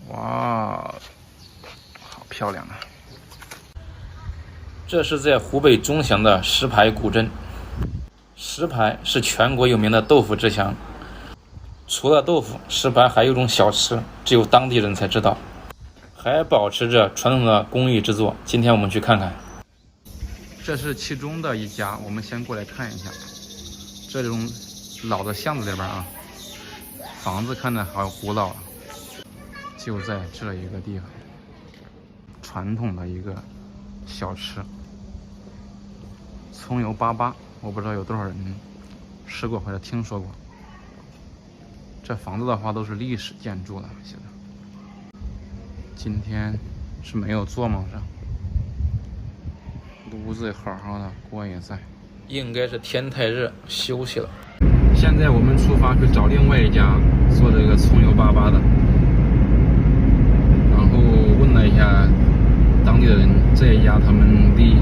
哇，好漂亮啊！这是在湖北钟祥的石牌古镇。石牌是全国有名的豆腐之乡。除了豆腐，石牌还有一种小吃，只有当地人才知道，还保持着传统的工艺制作。今天我们去看看。这是其中的一家，我们先过来看一下。这种老的巷子里边啊，房子看着好古老啊。就在这一个地方，传统的一个小吃葱油粑粑，我不知道有多少人吃过或者听说过。这房子的话都是历史建筑了，现在今天是没有做吗？炉子好好的，锅也在，应该是天太热休息了。现在我们出发去找另外一家做这个葱油粑粑的。问了一下当地的人，这一家他们离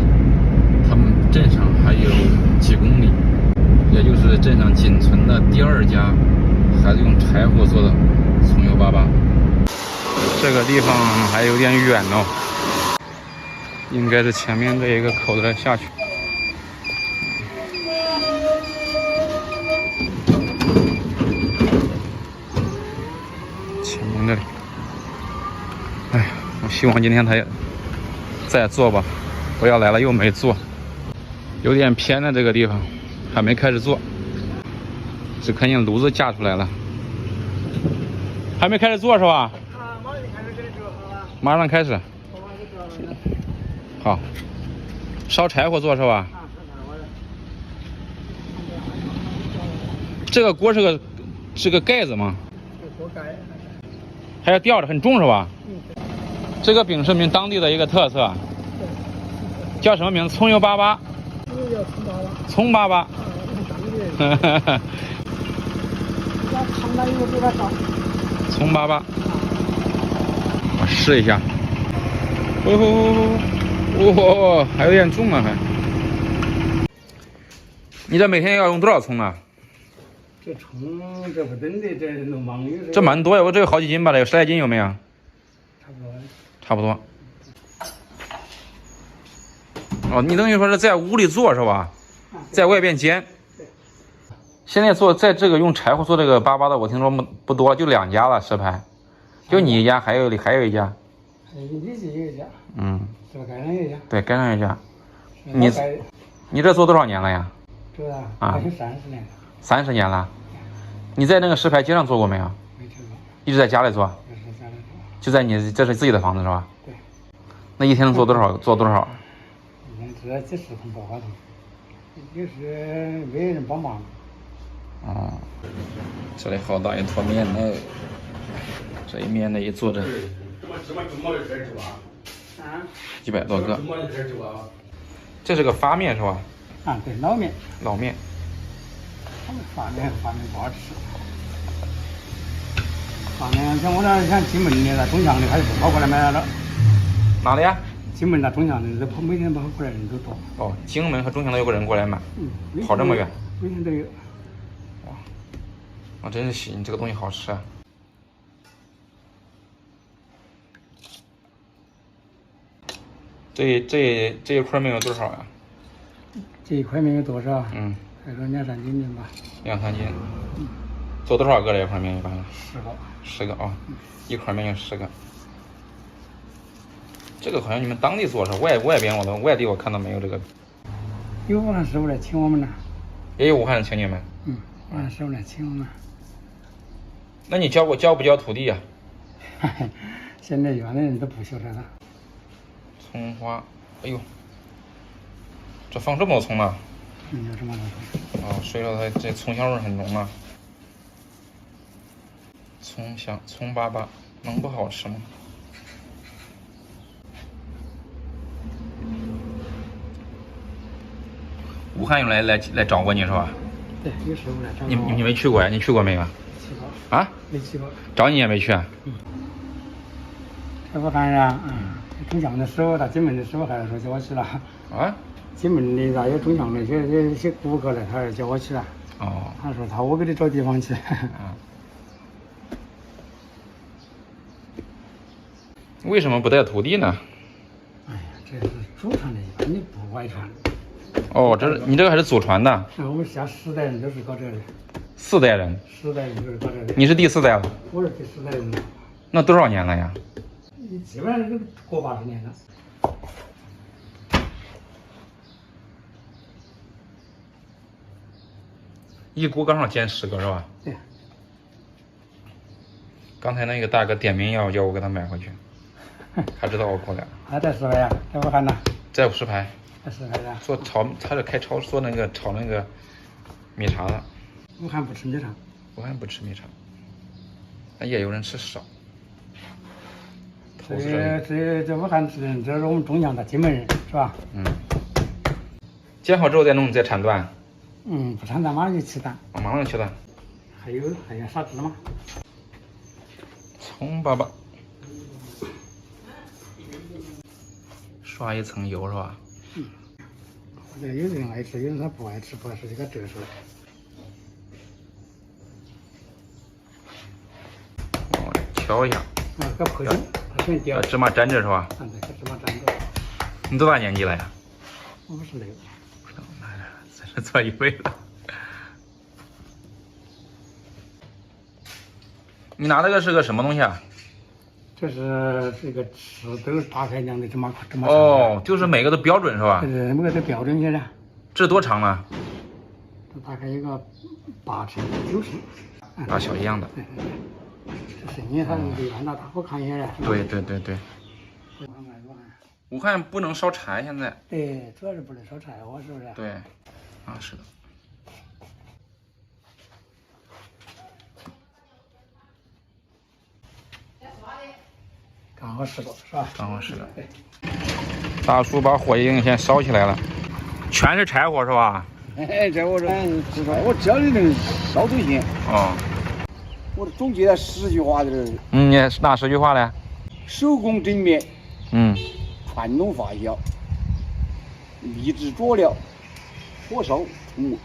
他们镇上还有几公里，也就是镇上仅存的第二家还是用柴火做的葱油粑粑。这个地方还有点远哦，应该是前面这一个口子下去。前面这里，哎呀，我希望今天他也再做吧，不要来了又没做，有点偏的这个地方还没开始做，只看见炉子架出来了，还没开始做是吧？马上开始。好，烧柴火做是吧？这个锅是个盖子吗？还要吊着，很重是吧？这个饼是你们当地的一个特色，叫什么名字？葱油粑粑。葱粑粑。葱粑粑。我试一下。哦，还有点重啊，还。你这每天要用多少葱啊？这葱这不等的，这弄忙的。这蛮多呀，我这有好几斤吧，有10来斤有没有？差不多。哦，你等于说是在屋里做是吧？在外边煎。现在做在这个用柴火做这个粑粑的，我听说不多，就2家了，石牌。就你一家，还有一家。你是有一家。嗯。是吧？盖上一家。对，盖上一家。你这做多少年了呀？这啊，30年了。30年了。你在那个石牌街上做过没有？没做过。一直在家里做。就在你这是自己的房子是吧？对。那一天能做多少？一天只要几10桶粑粑桶，就是没人帮忙。哦，这里好大一坨面呢，这一面呢一做着100多个。这是个发面是吧？啊，对，老面。老面。他们发面不好吃。发面像我那像金门的、那钟祥的，他就不跑过来买了。哪里呀？金门那钟祥的，每天跑过来人都多。哦，荆门和钟祥都有个人过来买。跑这么远？每天都有。哇，我真是喜，你这个东西好吃啊！这一块面有多少啊？这一块面有多少？还有2、3斤吧。2、3斤。做多少个这一块面一般？10个啊，一块面有10个。这个好像你们当地做是外边外地我看到没有这个。有武汉师傅来请我们呢。也有武汉人请你们。武汉师傅来请我们。那你交不交土地呀？现在原来人都不晓得了。葱花，哎呦，这放这么多葱啊？有这么多葱。所以说它这葱香味很浓啊。葱香葱粑粑能不好吃吗？武汉有来找过你是吧？对，有师傅来找你没去过呀？你去过没有？去过。啊？没去过。找你也没去啊？这不看呀，钟祥的师傅，他金门的师傅还是说叫我去了。啊？金门的咋有钟祥的些顾客来，他还叫我去了。他说我给你找地方去。为什么不带徒弟呢？哎呀，这是祖传的，一般你不外传。哦，你这个还是祖传的。我们家10代人都是搞这个的。4代人。10代人都是搞这个的。你是第4代了？我是第4代人了。那多少年了呀？基本上都过80年了。一锅刚好煎10个是吧？对。刚才那个大哥点名要我给他买回去，他知道我过来了。还在石牌呀？在武汉呢？在石牌。在石牌呀？做炒，他是开超市做那个炒那个米肠的。武汉不吃米肠。武汉不吃米肠，那也有人吃少。这武汉吃的，这是我们中阳的金门人，是吧？嗯。煎好之后再弄，再铲断。不铲断马上就起蛋。马上就起蛋。还有啥芝麻？葱粑粑。刷一层油是吧？有的人爱吃，有人他不爱吃，不爱吃就给它折出来。调一下。给破心，破心掉。芝麻粘着是吧？对，给芝麻粘着。你多大年纪了呀56。在这做一辈子。你拿这个是个什么东西啊？这是这个吃都是大开量的芝麻。哦，就是每个都标准是吧？对，每个都标准些的。这多长呢？这大概有个8尺9尺。大小一样的。对。这声音它比安大好看一些的。对。武汉不能烧柴，现在。对，主要是不能烧柴火，是不是？对，是的。刚好10个，是吧？刚好10个。大叔把火已经先烧起来了，全是柴火是吧？这我我教你能烧都行。哦。我总结了10句话在这儿。你哪10句话呢？手工整面。传统发酵。秘制佐料。火烧出锅。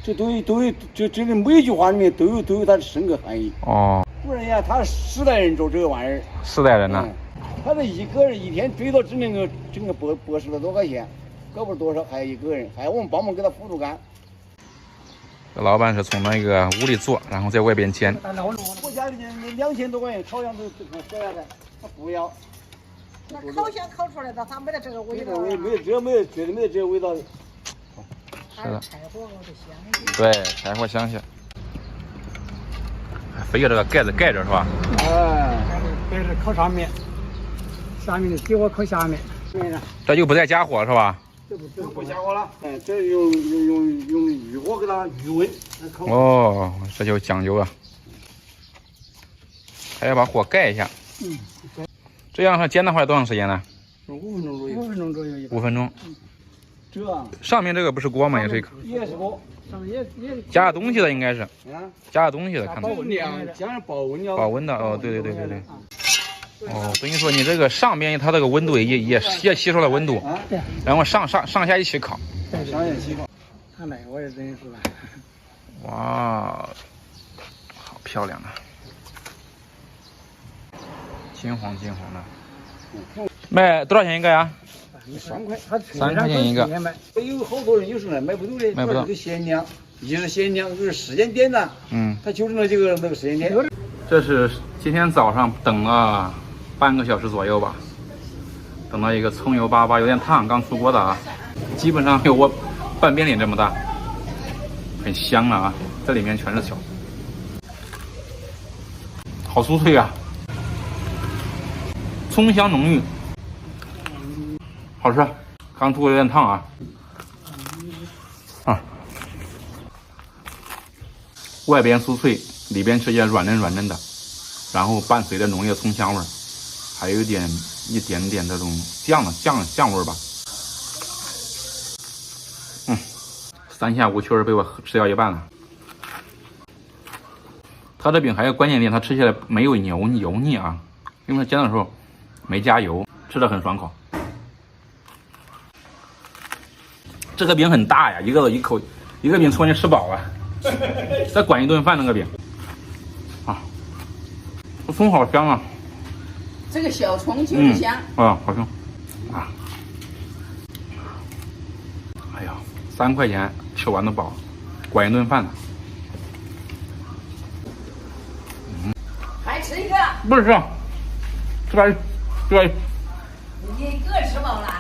这都有，这每句话里面都有它的深刻含义。哦。不然呀，他10代人做这个玩意儿。4代人呢？他这一个人一天最多只能够挣个80来多块钱，搞不多少，还有一个人，还有我们帮忙给他辅助干。这老板是从那个屋里做，然后在外边煎。我家里2000多块钱烤箱都这样的，他不要。那烤箱烤出来的，它没得这个味道。绝对没得这个味道。是的。柴火我的香气。对，柴火香气。非要这个盖子盖着是吧？这是烤上面，下面的底火烤下面。这就不再加火是吧？这不加火了，这用预火给它预温。哦，这就讲究啊，还要把火盖一下。这样它煎的话多长时间呢？5分钟左右。5分钟左右。5分钟。这上面这个不是锅吗？也是一个。也是锅。上面也加了东西的应该是。加了东西的，看到。保温量，加上保温料。保温的哦，对。哦，等于说你这个上边它这个温度也吸收了温度，然后上下一起烤。对，上下一起烤。看来我也真是了。哇，好漂亮啊！金黄的。卖多少钱一个呀？3块，3块钱一个。有好多人有时候买不到的，买不到。这限量，一是限量，就是时间点的。他就是那个时间点。这是今天早上等了半个小时左右吧，等到一个葱油粑粑，有点烫，刚出锅的啊，基本上有我半边脸这么大，很香啊，这里面全是小，好酥脆啊，葱香浓郁，好吃，刚出锅有点烫啊，外边酥脆，里边吃起来软嫩的，然后伴随着浓烈的葱香味儿，还有一点这种酱味儿吧。3下5曲被我吃掉一半了。它这饼还有关键点，它吃起来没有油腻啊，因为它煎的时候没加油，吃的很爽口。这个饼很大呀，一个饼充分吃饱啊。再管一顿饭那个饼啊，这葱好香啊！这个小葱就是香。好香啊！哎呀，3块钱吃完都饱，管一顿饭呢。还吃一个？不是吃，吃点，你一个吃饱了。